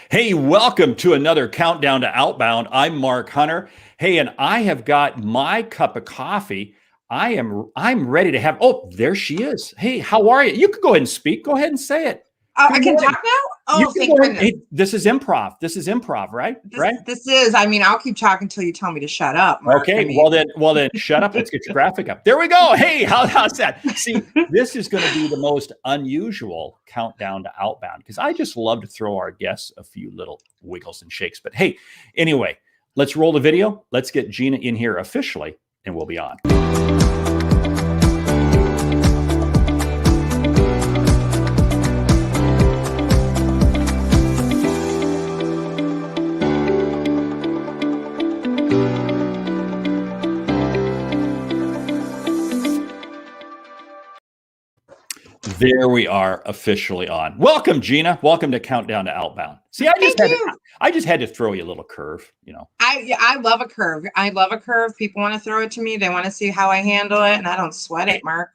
Hey, welcome to another Countdown to Outbound. I'm Mark Hunter. Hey, and I have got my cup of coffee. I'm ready to have. Oh, there she is. Hey, how are you? You can go ahead and speak. Go ahead and say it. I can talk now? Oh, thank goodness. Hey, this is improv. This is improv, right? This is. I mean, I'll keep talking until you tell me to shut up, Mark. Okay. I mean. Well then, shut up. Let's get your graphic up. There we go. Hey, how's that? See, this is going to be the most unusual countdown to Outbound because I just love to throw our guests a few little wiggles and shakes. But hey, anyway, let's roll the video. Let's get Gina in here officially, and we'll be on. There we are, officially on. Welcome, Gina. Welcome to Countdown to Outbound. See, I just had to throw you a little curve, you know. I love a curve. I love a curve. People want to throw it to me. They want to see how I handle it, and I don't sweat it, Mark.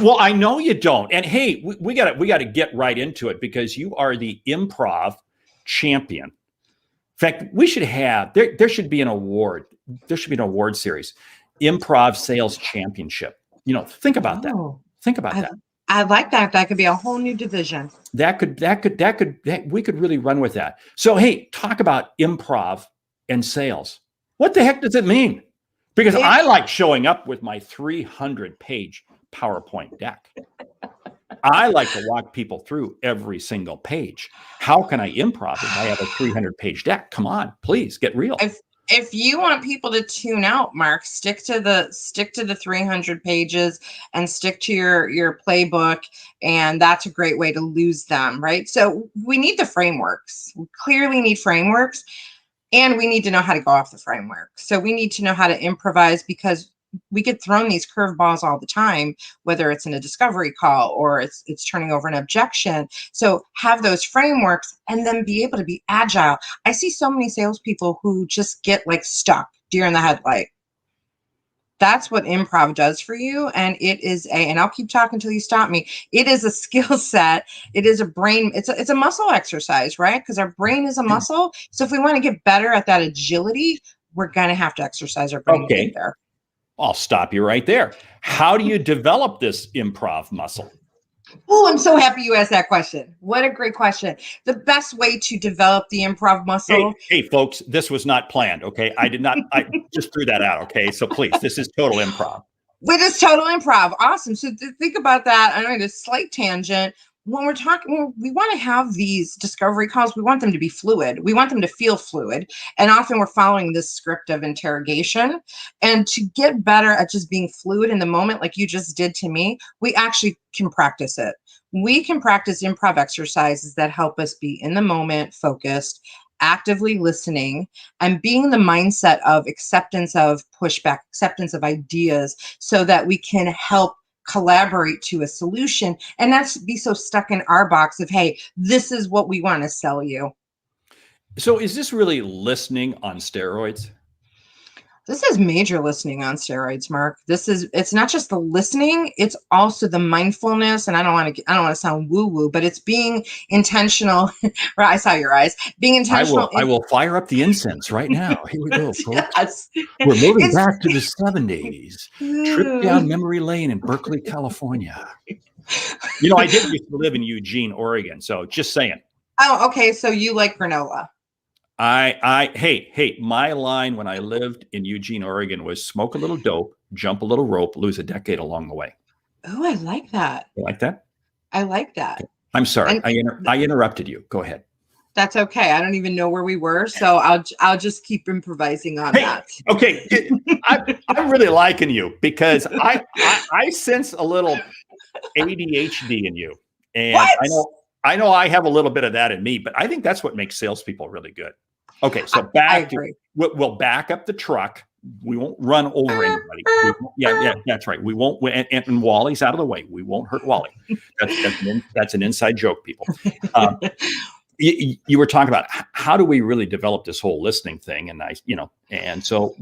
Well, I know you don't. And hey, we got to get right into it because you are the improv champion. In fact, we should have there should be an award. There should be an award series, Improv Sales Championship. You know, think about that. Think about that. I like that. That could be a whole new division. We could really run with that. So, hey, talk about improv and sales. What the heck does it mean? Because I like showing up with my 300-page PowerPoint deck. I like to walk people through every single page. How can I improv if I have a 300-page deck? Come on, please get real. If you want people to tune out, Mark, stick to the 300 pages and stick to your playbook, and that's a great way to lose them, right? So we need the frameworks. We clearly need frameworks, and we need to know how to go off the framework. So we need to know how to improvise because we get thrown these curveballs all the time, whether it's in a discovery call or it's turning over an objection. So have those frameworks and then be able to be agile. I see so many salespeople who just get like stuck, deer in the headlight. That's what improv does for you. And it is and I'll keep talking until you stop me. It is a skill set. It is a brain. It's a muscle exercise, right? Because our brain is a muscle. So if we want to get better at that agility, we're going to have to exercise our brain to get there. I'll stop you right there. How do you develop this improv muscle? Oh, I'm so happy you asked that question. What a great question. The best way to develop the improv muscle. Hey, folks, this was not planned. Okay. I just threw that out. Okay. So please, this is total improv. It is total improv. Awesome. So think about that. I know it's a slight tangent. When we're talking, we want to have these discovery calls. We want them to be fluid. We want them to feel fluid. And often we're following this script of interrogation. And to get better at just being fluid in the moment, like you just did to me, we actually can practice it. We can practice improv exercises that help us be in the moment, focused, actively listening, and being in the mindset of acceptance of pushback, acceptance of ideas, so that we can help collaborate to a solution and not be so stuck in our box of, hey, this is what we want to sell you. So is this really listening on steroids? This is major listening on steroids, Mark. It's not just the listening, it's also the mindfulness. And I don't want to sound woo-woo, but it's being intentional. Right, I saw your eyes. Being intentional. I will fire up the incense right now. Here we go, folks. Yes. We're moving back to the 70s. Trip down memory lane in Berkeley, California. You know, I did used to live in Eugene, Oregon. So just saying. Oh, okay. So you like granola. Hey, my line when I lived in Eugene, Oregon was smoke a little dope, jump a little rope, lose a decade along the way. Oh, I like that. You like that? I like that. I'm sorry. I interrupted you. Go ahead. That's okay. I don't even know where we were. So I'll just keep improvising on that. Okay. I'm really liking you because I sense a little ADHD in you. And what? I know I have a little bit of that in me, but I think that's what makes salespeople really good. Okay, so we'll back up the truck. We won't run over anybody. Yeah, that's right. We won't. And Wally's out of the way. We won't hurt Wally. That's an inside joke, people. You were talking about how do we really develop this whole listening thing, and so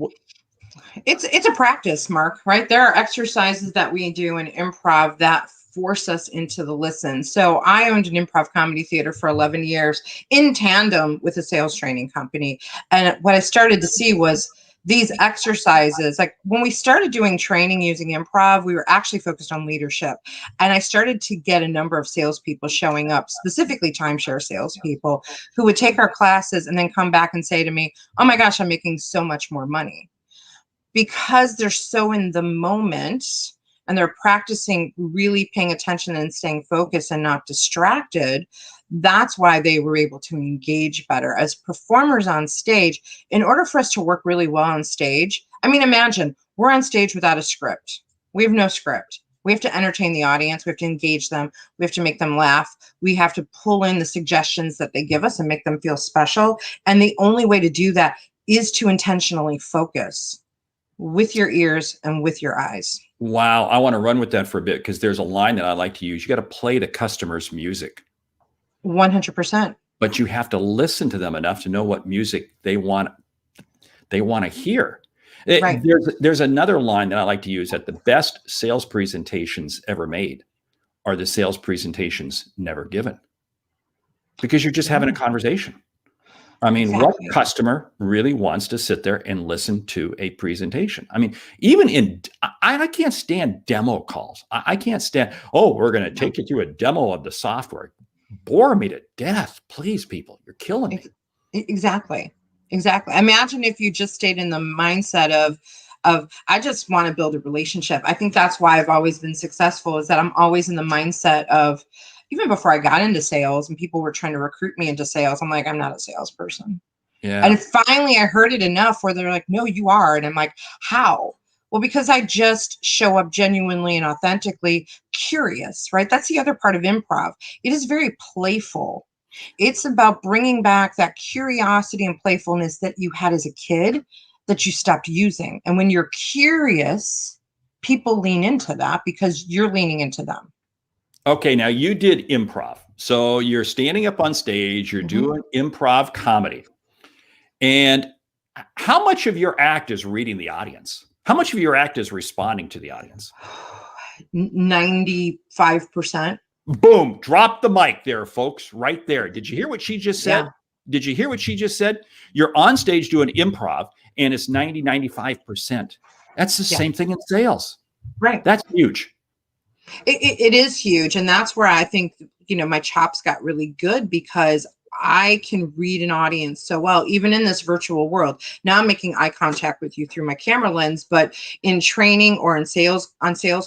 it's a practice, Mark. Right? There are exercises that we do in improv that force us into the listen. So I owned an improv comedy theater for 11 years in tandem with a sales training company. And what I started to see was these exercises, like when we started doing training using improv, we were actually focused on leadership. And I started to get a number of salespeople showing up, specifically timeshare salespeople, who would take our classes and then come back and say to me, oh my gosh, I'm making so much more money. Because they're so in the moment and they're practicing really paying attention and staying focused and not distracted, that's why they were able to engage better. As performers on stage, in order for us to work really well on stage, I mean, imagine we're on stage without a script. We have no script. We have to entertain the audience. We have to engage them. We have to make them laugh. We have to pull in the suggestions that they give us and make them feel special. And the only way to do that is to intentionally focus with your ears and with your eyes. Wow. I want to run with that for a bit because there's a line that I like to use. You got to play the customer's music. 100%. But you have to listen to them enough to know what music they want to hear. Right. There's another line that I like to use, that the best sales presentations ever made are the sales presentations never given, because you're just having a conversation. I mean, Exactly. What customer really wants to sit there and listen to a presentation? I mean, even I can't stand demo calls. I can't stand, oh, we're going to take you through a demo of the software. Bore me to death. Please, people, you're killing me. Exactly. Imagine if you just stayed in the mindset of I just want to build a relationship. I think that's why I've always been successful, is that I'm always in the mindset of, even before I got into sales and people were trying to recruit me into sales, I'm like, I'm not a salesperson. Yeah. And finally I heard it enough where they're like, no, you are. And I'm like, how? Well, because I just show up genuinely and authentically curious, right? That's the other part of improv. It is very playful. It's about bringing back that curiosity and playfulness that you had as a kid that you stopped using. And when you're curious, people lean into that because you're leaning into them. Okay, now you did improv. So you're standing up on stage, you're doing improv comedy. And how much of your act is reading the audience? How much of your act is responding to the audience? 95%. Boom, drop the mic there, folks, right there. Did you hear what she just said? Yeah. Did you hear what she just said? You're on stage doing improv and it's 95%. That's the same thing in sales. Right. That's huge. It is huge. And that's where I think, my chops got really good, because I can read an audience so well, even in this virtual world. Now I'm making eye contact with you through my camera lens, but in training or on sales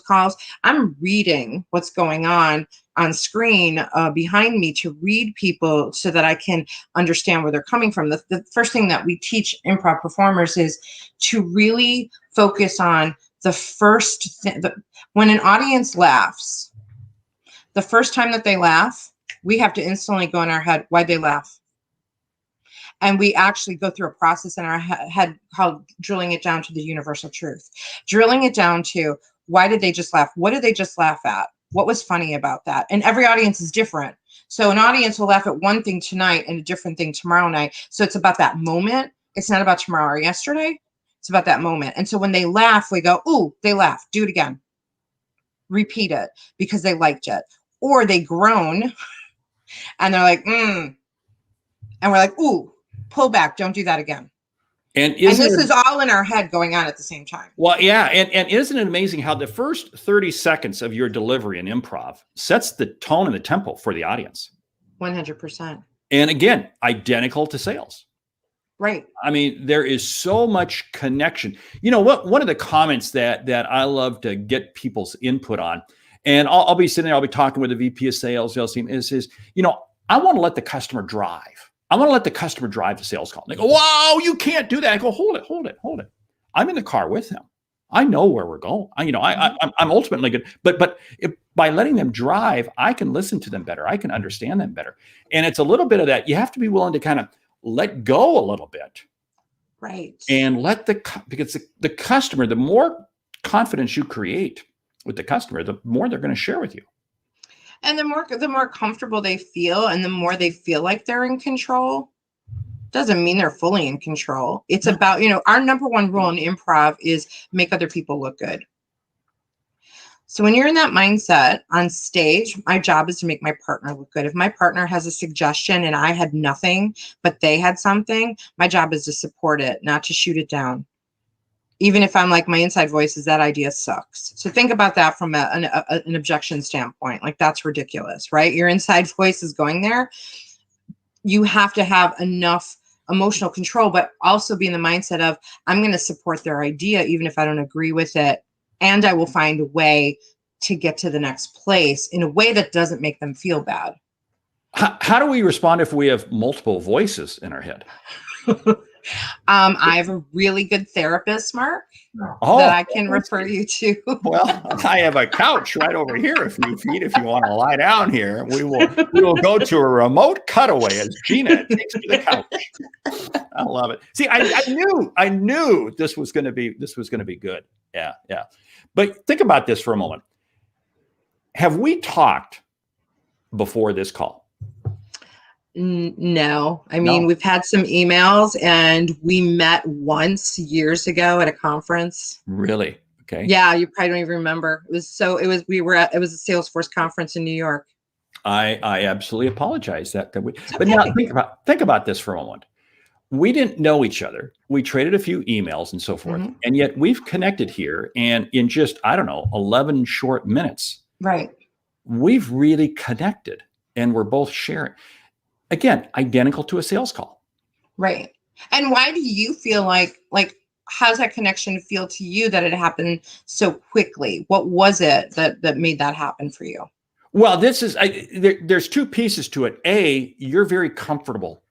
calls, I'm reading what's going on screen behind me to read people so that I can understand where they're coming from. The first thing that we teach improv performers is to really focus on the first thing. When an audience laughs, the first time that they laugh, we have to instantly go in our head, why'd they laugh? And we actually go through a process in our head called drilling it down to the universal truth. Drilling it down to, why did they just laugh? What did they just laugh at? What was funny about that? And every audience is different. So an audience will laugh at one thing tonight and a different thing tomorrow night. So it's about that moment. It's not about tomorrow or yesterday. It's about that moment. And so when they laugh, we go, ooh, they laughed. Do it again. Repeat it because they liked it. Or they groan and they're like, And we're like, ooh, pull back. Don't do that again. And this is all in our head going on at the same time. Well, yeah. And isn't it amazing how the first 30 seconds of your delivery in improv sets the tone and the tempo for the audience? 100%. And again, identical to sales. Right. I mean, there is so much connection. You know what? One of the comments that I love to get people's input on, and I'll be sitting there, I'll be talking with the VP of sales team, is I want to let the customer drive. I want to let the customer drive the sales call. And they go, wow, you can't do that. I go, hold it. I'm in the car with them. I know where we're going. I'm ultimately good. But by letting them drive, I can listen to them better. I can understand them better. And it's a little bit of that. You have to be willing to kind of let go a little bit. Right. And because the customer, the more confidence you create with the customer, the more they're going to share with you. And the more comfortable they feel and the more they feel like they're in control, doesn't mean they're fully in control. It's about, our number one rule in improv is make other people look good. So when you're in that mindset on stage, my job is to make my partner look good. If my partner has a suggestion and I had nothing, but they had something, my job is to support it, not to shoot it down. Even if I'm like, my inside voice is that idea sucks. So think about that from an objection standpoint. Like, that's ridiculous, right? Your inside voice is going there. You have to have enough emotional control, but also be in the mindset of, I'm going to support their idea, even if I don't agree with it. And I will find a way to get to the next place in a way that doesn't make them feel bad. How do we respond if we have multiple voices in our head? I have a really good therapist, Mark, that I can refer you to. Well, I have a couch right over here a few feet. If you want to lie down here, we will go to a remote cutaway as Gina takes to the couch. I love it. See, I knew this was going to be good. Yeah. But think about this for a moment. Have we talked before this call? No, I mean, we've had some emails and we met once years ago at a conference. Really? Okay. Yeah, you probably don't even remember. It was a Salesforce conference in New York. I absolutely apologize but now think about this for a moment. We didn't know each other. We traded a few emails and so forth. Mm-hmm. And yet we've connected here, and in just, 11 short minutes, right, we've really connected, and we're both sharing. Again, identical to a sales call. Right. And why do you feel like how's that connection feel to you that it happened so quickly? What was it that made that happen for you? Well, there's two pieces to it. A, you're very comfortable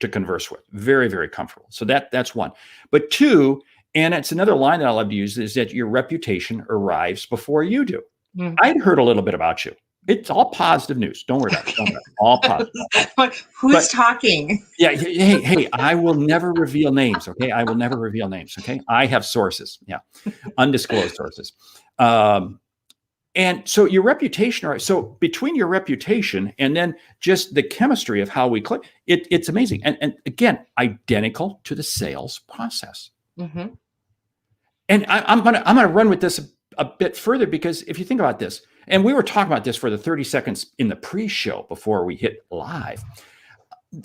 to converse with. Very, very comfortable. So that's one. But two, and it's another line that I love to use, is that your reputation arrives before you do. Mm-hmm. I'd heard a little bit about you. It's all positive news. Don't worry about it. All positive. Who's talking? Yeah. Hey, I will never reveal names. Okay. I will never reveal names. Okay. I have sources. Yeah. Undisclosed sources. And so your reputation, so between your reputation and then just the chemistry of how we click, it's amazing. And again, identical to the sales process. Mm-hmm. And I'm gonna run with this a bit further, because if you think about this, and we were talking about this for the 30 seconds in the pre-show before we hit live,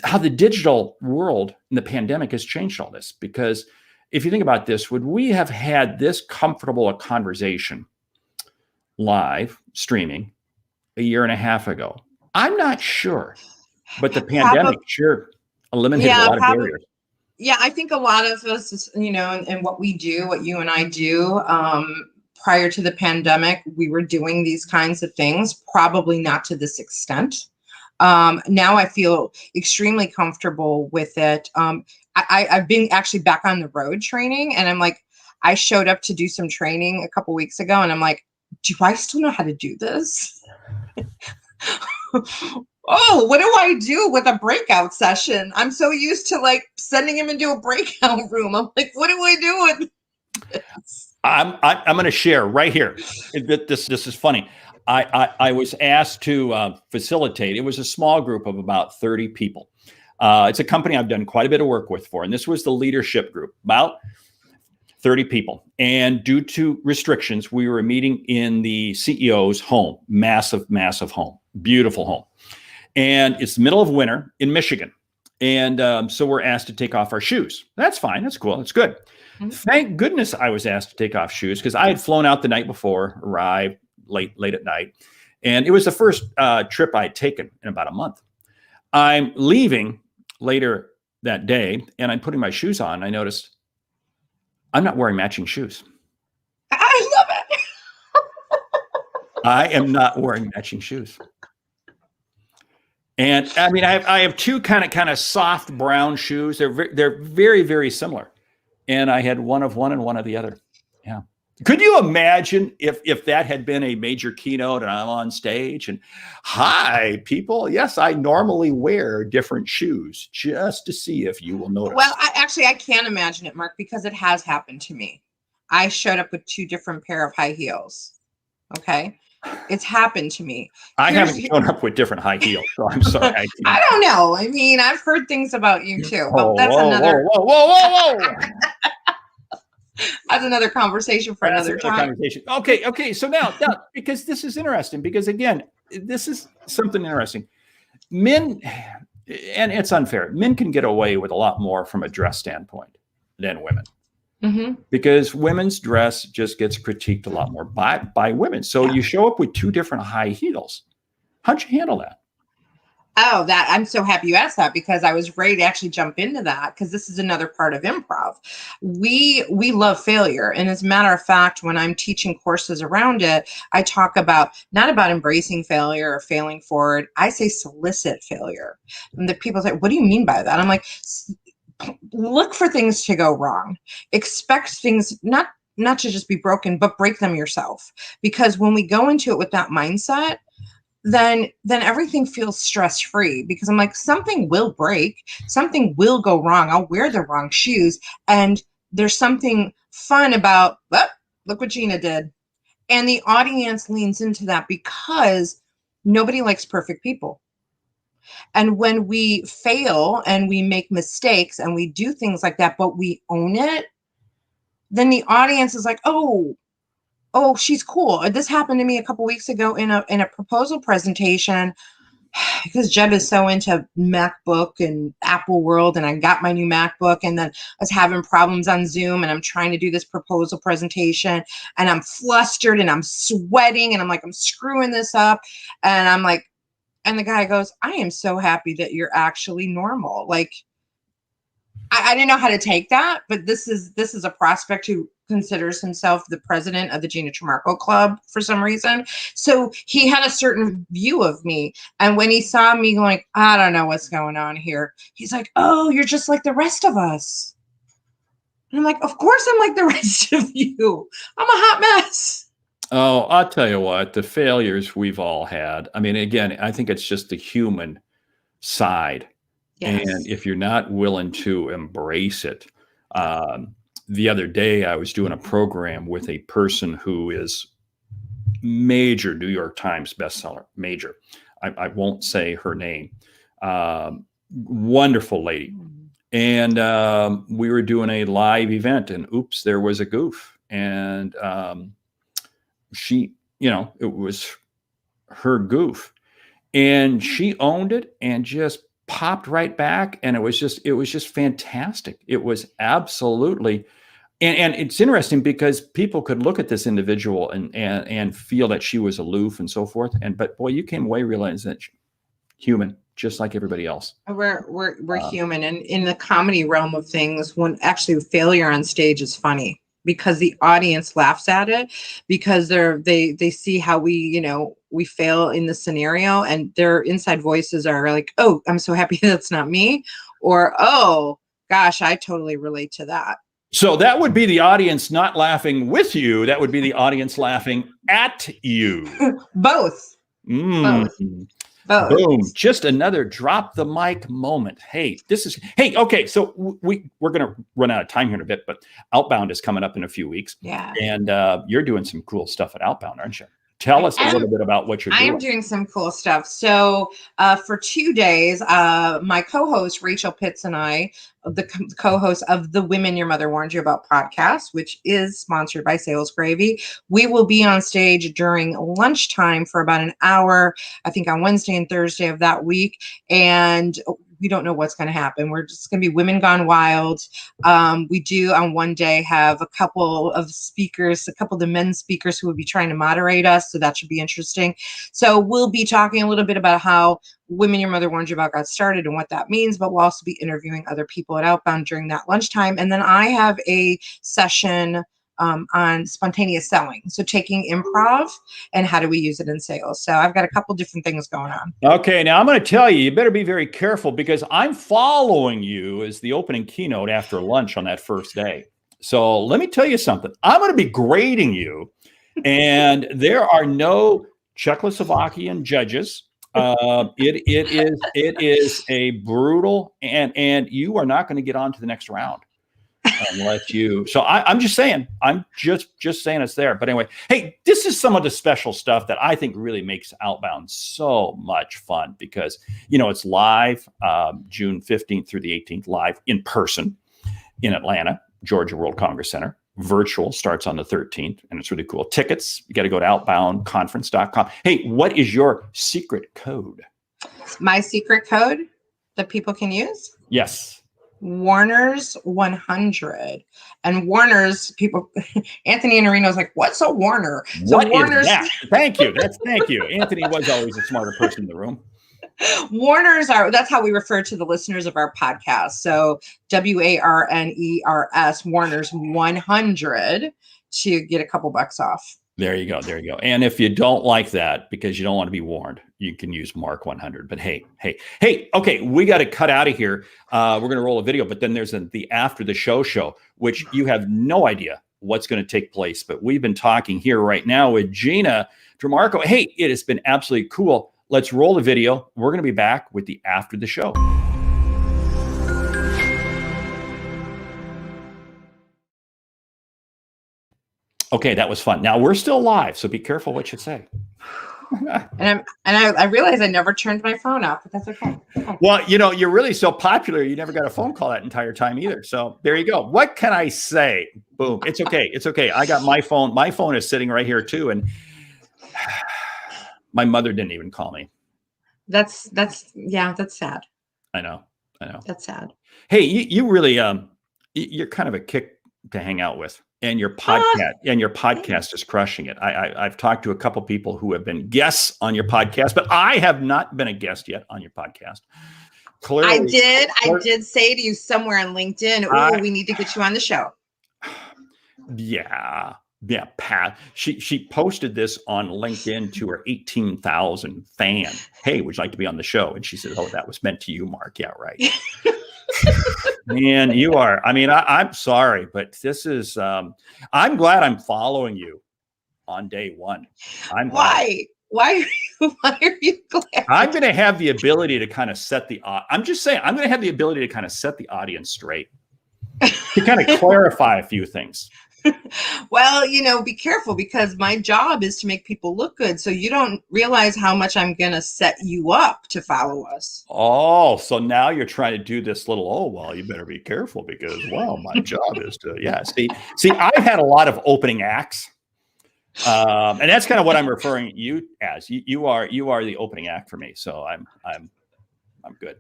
how the digital world in the pandemic has changed all this. Because if you think about this, would we have had this comfortable a conversation live streaming a year and a half ago? I'm not sure, but the pandemic sure eliminated a lot of barriers. Yeah, I think a lot of us, and what we do, what you and I do, prior to the pandemic, we were doing these kinds of things, probably not to this extent. Now I feel extremely comfortable with it. I've been actually back on the road training, and I'm like, I showed up to do some training a couple weeks ago, and I'm like, do I still know how to do this? Oh, what do I do with a breakout session? I'm so used to sending him into a breakout room. I'm like, what do I do with this? I'm going to share right here. This is funny. I was asked to facilitate. It was a small group of about 30 people. It's a company I've done quite a bit of work with and this was the leadership group, about 30 people. And due to restrictions, we were meeting in the CEO's home, massive home, beautiful home. And it's the middle of winter in Michigan. And so we're asked to take off our shoes. That's fine. That's cool. That's good. Mm-hmm. Thank goodness I was asked to take off shoes, because I had flown out the night before, arrived late at night. And it was the first trip I'd taken in about a month. I'm leaving later that day, and I'm putting my shoes on. I noticed I'm not wearing matching shoes. I love it. I am not wearing matching shoes. And I mean, I have two kind of soft brown shoes. They're very, very similar. And I had one of one and one of the other. Yeah. Could you imagine if that had been a major keynote and I'm on stage and, hi, people. Yes, I normally wear different shoes just to see if you will notice. Well, I can't imagine it, Mark, because it has happened to me. I showed up with two different pair of high heels. Okay. It's happened to me. I haven't shown up with different high heels, so I'm sorry. I don't know. I mean, I've heard things about you too, but that's another. Whoa. That's another conversation for That's another another time. conversation. Okay. So now, because this is interesting, because again, this is something interesting. Men, and it's unfair, men can get away with a lot more from a dress standpoint than women. Mm-hmm. Because women's dress just gets critiqued a lot more by women. So you show up with two different high heels. How'd you handle that? Oh, that I'm so happy you asked that, because I was ready to actually jump into that, because this is another part of improv. We love failure. And as a matter of fact, when I'm teaching courses around it, I talk about not about embracing failure or failing forward. I say solicit failure. And the people say, what do you mean by that? I'm like, look for things to go wrong. Expect things not to just be broken, but break them yourself. Because when we go into it with that mindset, then everything feels stress-free, because I'm like, something will break, something will go wrong. I'll wear the wrong shoes. And there's something fun about, oh, look what Gina did. And the audience leans into that, because nobody likes perfect people. And when we fail and we make mistakes and we do things like that, but we own it, then the audience is like, oh, she's cool. This happened to me a couple weeks ago in a proposal presentation, because Jeb is so into MacBook and Apple world, and I got my new MacBook, and then I was having problems on Zoom, and I'm trying to do this proposal presentation, and I'm flustered and I'm sweating, and I'm like, I'm screwing this up. And I'm like, and the guy goes, I am so happy that you're actually normal. Like, I didn't know how to take that, but this is a prospect who considers himself the president of the Gina Trimarco Club for some reason. So he had a certain view of me. And when he saw me going, I don't know what's going on here, he's like, oh, you're just like the rest of us. And I'm like, of course I'm like the rest of you. I'm a hot mess. Oh, I'll tell you what, the failures we've all had. I mean, again, I think it's just the human side. Yes. And if you're not willing to embrace it, the other day I was doing a program with a person who is major New York Times bestseller, major. I won't say her name. Wonderful lady. And we were doing a live event, and oops, there was a goof. And she, it was her goof. And she owned it and just popped right back, and it was just fantastic. It was absolutely, and it's interesting because people could look at this individual and feel that she was aloof and so forth, but boy, you came away realizing that human, just like everybody else. We're human, and in the comedy realm of things, when actually failure on stage is funny, because the audience laughs at it, because they see how we fail in the scenario, and their inside voices are like, oh, I'm so happy that's not me, or oh gosh, I totally relate to that. So that would be the audience not laughing with you. That would be the audience laughing at you. Both. Both. Boom. Just another drop the mic moment. Hey, okay. So we're going to run out of time here in a bit, but Outbound is coming up in a few weeks. Yeah. And you're doing some cool stuff at Outbound, aren't you? Tell us a little bit about what you're doing. I'm doing some cool stuff. So for 2 days, my co-host Rachel Pitts and I, the co-host of the Women Your Mother Warned You About podcast, which is sponsored by Sales Gravy, we will be on stage during lunchtime for about an hour, I think on Wednesday and Thursday of that week. And we don't know what's going to happen. We're just going to be women gone wild. We do on one day have a couple of speakers, a couple of the men speakers who will be trying to moderate us. So that should be interesting. So we'll be talking a little bit about how Women Your Mother Warned You About got started and what that means, but we'll also be interviewing other people at Outbound during that lunchtime. And then I have a session on spontaneous selling. So taking improv and how do we use it in sales. So I've got a couple different things going on. Okay. Now I'm going to tell you better be very careful, because I'm following you as the opening keynote after lunch on that first day. So let me tell you something. I'm going to be grading you, and there are no Czechoslovakian judges. It is a brutal, and you are not going to get on to the next round. So I'm just saying, saying it's there. But anyway, hey, this is some of the special stuff that I think really makes Outbound so much fun, because, it's live, June 15th through the 18th, live in person in Atlanta, Georgia World Congress Center. virtual starts on the 13th, and it's really cool. Tickets, you got to go to outboundconference.com. Hey, what is your secret code? My secret code that people can use? Yes. Warner's 100. And Warner's people, Anthony and Areno's like, what's a Warner? So What Warner's, is that? Thank you. Thank you. Anthony was always a smarter person in the room. Warners that's how we refer to the listeners of our podcast. So WARNERS, Warner's 100 to get a couple bucks off. There you go. There you go. And if you don't like that because you don't want to be warned, you can use Mark 100. But hey, okay, we got to cut out of here. We're going to roll a video, but then there's the after the show, which you have no idea what's going to take place. But we've been talking here right now with Gina Trimarco. Hey, it has been absolutely cool. Let's roll the video. We're going to be back with the after the show. Okay, that was fun. Now we're still live, so be careful what you say. and I realized I never turned my phone off, but that's okay. Well, you're really so popular. You never got a phone call that entire time either. So there you go. What can I say? Boom. It's okay. It's okay. I got my phone. My phone is sitting right here too, and my mother didn't even call me. That's sad. I know. That's sad. Hey, you really you're kind of a kick to hang out with, and your podcast is crushing it. I've talked to a couple people who have been guests on your podcast, but I have not been a guest yet on your podcast. Clearly, I did say to you somewhere on LinkedIn, we need to get you on the show. Yeah, Pat. She posted this on LinkedIn to her 18,000 fan. Hey, would you like to be on the show? And she said, "Oh, that was meant to you, Mark." Yeah, right. Man, you are. I mean, I'm sorry, but this is. I'm glad I'm following you on day one. Why? Why are you glad? I'm going to have the ability to kind of set the. I'm just saying. I'm going to have the ability to kind of set the audience straight, to kind of clarify a few things. Well, be careful, because my job is to make people look good. So you don't realize how much I'm going to set you up to follow us. Oh, so now you're trying to do this little, you better be careful because, my job is to, See, I've had a lot of opening acts. And that's kind of what I'm referring to you as. You are the opening act for me. So I'm good.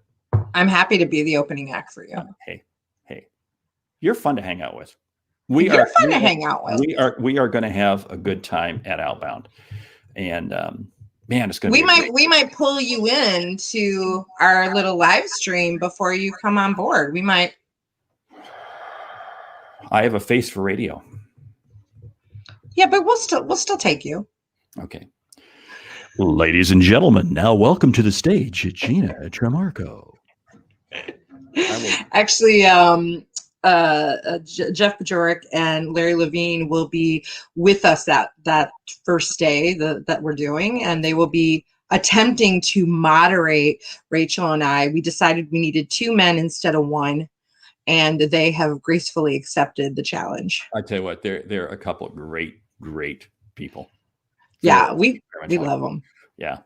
I'm happy to be the opening act for you. Hey, you're fun to hang out with. We are going to have a good time at Outbound, and man, it's going to. We might pull you into our little live stream before you come on board. We might. I have a face for radio. Yeah, but we'll still take you. Okay, ladies and gentlemen, now welcome to the stage, Gina Trimarco. Actually, Jeff Bajorek and Larry Levine will be with us that first day that we're doing, and they will be attempting to moderate Rachel and I. We decided we needed 2 men instead of 1, and they have gracefully accepted the challenge. I tell you what, they're a couple of great people. Yeah, we love them. Yeah,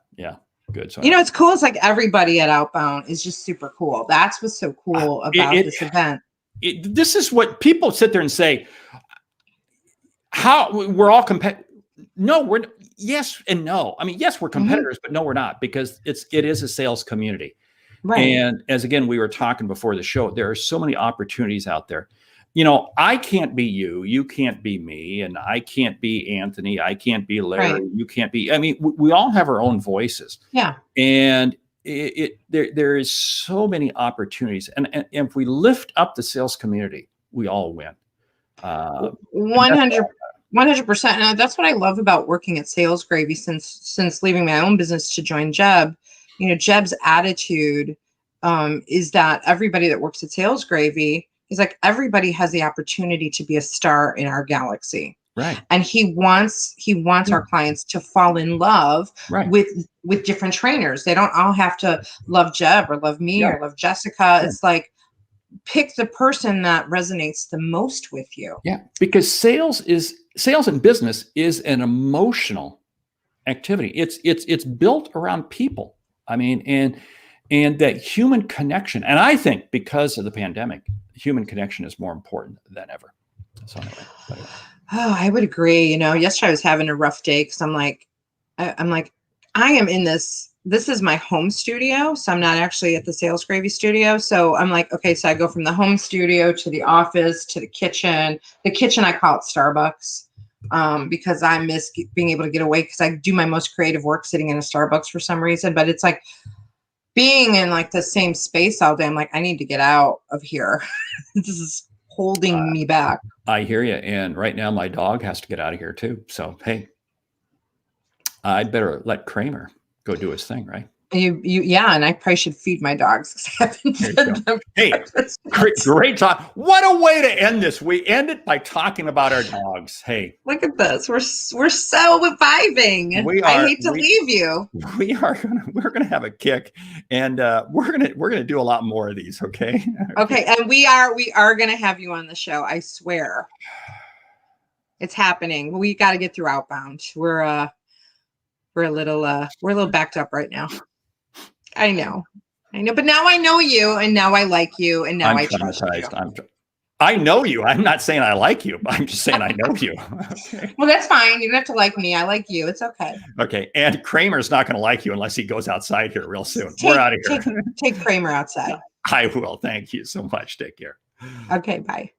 good. So it's cool. It's like everybody at Outbound is just super cool. That's what's so cool about this event. This is what people sit there and say, how we're all competitive. No, yes and no. I mean, yes, we're competitors, but no, we're not, because it is a sales community. Right. And as again, we were talking before the show, there are so many opportunities out there. I can't be you, you can't be me, and I can't be Anthony, I can't be Larry, right. You can't be, we all have our own voices. Yeah. And there is so many opportunities, and if we lift up the sales community, we all win. 100%. And that's what I love about working at Sales Gravy since leaving my own business to join Jeb. Jeb's attitude is that everybody that works at Sales Gravy is like, everybody has the opportunity to be a star in our galaxy. Right. And he wants our clients to fall in love with different trainers. They don't all have to love Jeb or love me or love Jessica. It's like, pick the person that resonates the most with you. Yeah. Because sales and business is an emotional activity. It's built around people. And that human connection. And I think because of the pandemic, human connection is more important than ever. So anyway, Oh, I would agree. Yesterday I was having a rough day because I'm like, I am in this. This is my home studio, so I'm not actually at the Sales Gravy studio. So I'm like, okay, so I go from the home studio to the office to the kitchen. The kitchen, I call it Starbucks, because I miss being able to get away because I do my most creative work sitting in a Starbucks for some reason. But it's like being in like the same space all day. I'm like, I need to get out of here. This is holding me back. I hear you. And right now my dog has to get out of here too. So, hey, I'd better let Kramer go do his thing, right? Yeah, and I probably should feed my dogs. Hey, great talk. What a way to end this. We end it by talking about our dogs. Hey, look at this. We're so vibing. I hate to leave you. We're gonna have a kick, and we're gonna do a lot more of these. Okay. Okay, and we are gonna have you on the show. I swear, it's happening. We got to get through Outbound. We're a little backed up right now. I know, but now I know you, and now I like you, and now I trust you. I know you. I'm not saying I like you, but I'm just saying I know you. Okay. Well, that's fine. You don't have to like me. I like you. It's okay. Okay. And Kramer's not going to like you unless he goes outside here real soon. We're out of here. Take Kramer outside. I will. Thank you so much. Take care. Okay. Bye.